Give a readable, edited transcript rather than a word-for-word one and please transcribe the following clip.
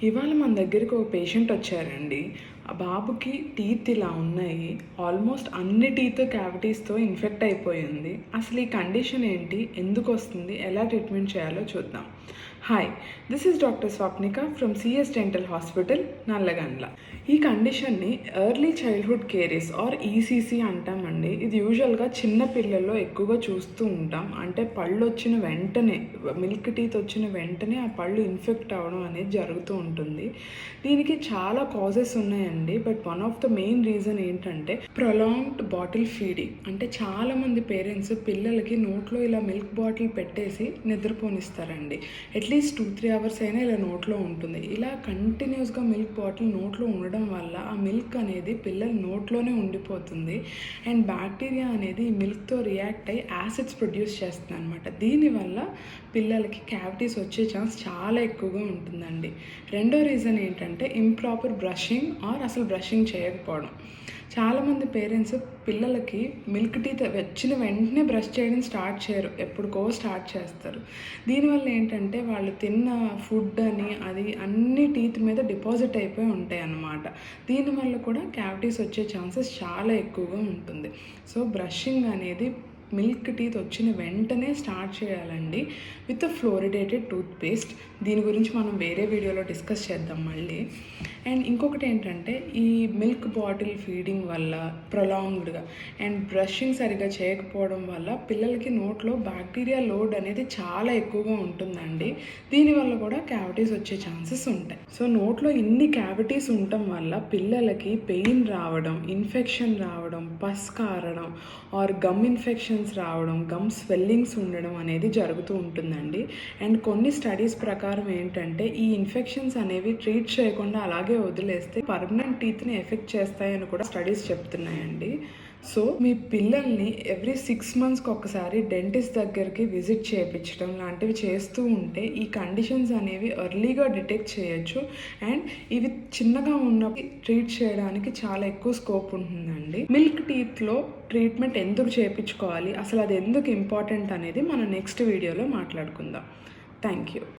ఇవాళ మన దగ్గరికి ఒక పేషెంట్ వచ్చారండి. ఆ బాబుకి టీత్ ఇలా ఉన్నాయి. ఆల్మోస్ట్ అన్ని టీత్ క్యావిటీస్‌తో ఇన్ఫెక్ట్ అయిపోయింది. అసలు ఈ కండిషన్ ఏంటి? ఎందుకు వస్తుంది? ఎలా ట్రీట్మెంట్ చేయాలో చూద్దాం. Hi, this is doctor Swapnika from CS dental hospital, Nallagandla. ఈ కండిషన్ని early childhood caries or ECC అంటామండి. ఇది యూజువల్గా చిన్న పిల్లల్లో ఎక్కువగా చూస్తూ ఉంటాం. అంటే పళ్ళు వచ్చిన వెంటనే, మిల్క్ టీత్ వచ్చిన వెంటనే ఆ పళ్ళు ఇన్ఫెక్ట్ అవ్వడం అనేది జరుగుతూ ఉంటుంది. దీనికి చాలా కాజెస్ ఉన్నాయండి. But one of the main reason ఏంటంటే ప్రొలాంగ్డ్ బాటిల్ ఫీడింగ్. అంటే చాలామంది పేరెంట్స్ పిల్లలకి నోట్లో ఇలా మిల్క్ బాటిల్ పెట్టేసి నిద్రపోనిస్తారండి. అట్లీస్ట్ 2-3 అవర్స్ అయినా ఇలా నోట్లో ఉంటుంది. ఇలా కంటిన్యూస్గా మిల్క్ బాటిల్ నోట్లో ఉండడం వల్ల ఆ మిల్క్ అనేది పిల్లల నోట్లోనే ఉండిపోతుంది. అండ్ బ్యాక్టీరియా అనేది ఈ మిల్క్తో రియాక్ట్ అయ్యి యాసిడ్స్ ప్రొడ్యూస్ చేస్తుంది అనమాట. దీనివల్ల పిల్లలకి క్యావిటీస్ వచ్చే ఛాన్స్ చాలా ఎక్కువగా ఉంటుందండి. రెండో రీజన్ ఏంటంటే ఇంప్రాపర్ బ్రషింగ్ ఆర్ అసలు బ్రషింగ్ చేయకపోవడం. చాలామంది పేరెంట్స్ పిల్లలకి మిల్క్ టీత్ వచ్చిన వెంటనే బ్రష్ చేయడం స్టార్ట్ చేయరు, ఎప్పుడుకో స్టార్ట్ చేస్తారు. దీనివల్ల ఏంటంటే వాళ్ళు తిన్న ఫుడ్ అని అది అన్ని టీత్ మీద డిపాజిట్ అయిపోయి ఉంటాయి అన్నమాట. దీనివల్ల కూడా క్యావిటీస్ వచ్చే ఛాన్సెస్ చాలా ఎక్కువగా ఉంటుంది. సో బ్రషింగ్ అనేది మిల్క్ టీత్ వచ్చిన వెంటనే స్టార్ట్ చేయాలండి విత్ ఫ్లోరిడేటెడ్ టూత్పేస్ట్. దీని గురించి మనం వేరే వీడియోలో డిస్కస్ చేద్దాం మళ్ళీ. అండ్ ఇంకొకటి ఏంటంటే ఈ మిల్క్ బాటిల్ ఫీడింగ్ వల్ల ప్రొలాంగ్డ్గా అండ్ బ్రషింగ్ సరిగా చేయకపోవడం వల్ల పిల్లలకి నోట్లో బ్యాక్టీరియా లోడ్ అనేది చాలా ఎక్కువగా ఉంటుందండి. దీనివల్ల కూడా క్యావిటీస్ వచ్చే ఛాన్సెస్ ఉంటాయి. సో నోట్లో ఇన్ని క్యావిటీస్ ఉండటం వల్ల పిల్లలకి పెయిన్ రావడం, ఇన్ఫెక్షన్ రావడం, పస్ కారడం ఆర్ గమ్ ఇన్ఫెక్షన్స్ రావడం, గమ్ స్వెల్లింగ్స్ ఉండడం అనేది జరుగుతూ ఉంటుందండి. అండ్ కొన్ని స్టడీస్ ప్రకారం ఏంటంటే ఈ ఇన్ఫెక్షన్స్ అనేవి ట్రీట్ చేయకుండా అలాగే వదిలేస్తే పర్మనెంట్ టీత్ని ఎఫెక్ట్ చేస్తాయని కూడా స్టడీస్ చెప్తున్నాయండి. సో మీ పిల్లల్ని ఎవ్రీ 6 మంత్స్కి ఒకసారి డెంటిస్ట్ దగ్గరికి విజిట్ చేయించడం లాంటివి చేస్తూ ఉంటే ఈ కండిషన్స్ అనేవి ఎర్లీగా డిటెక్ట్ చేయొచ్చు. అండ్ ఇవి చిన్నగా ఉన్నప్పుడు ట్రీట్ చేయడానికి చాలా ఎక్కువ స్కోప్ ఉంటుందండి. మిల్క్ టీత్లో ట్రీట్మెంట్ ఎందుకు చేయించుకోవాలి, అసలు అది ఎందుకు ఇంపార్టెంట్ అనేది మనం నెక్స్ట్ వీడియోలో మాట్లాడుకుందాం. Thank you.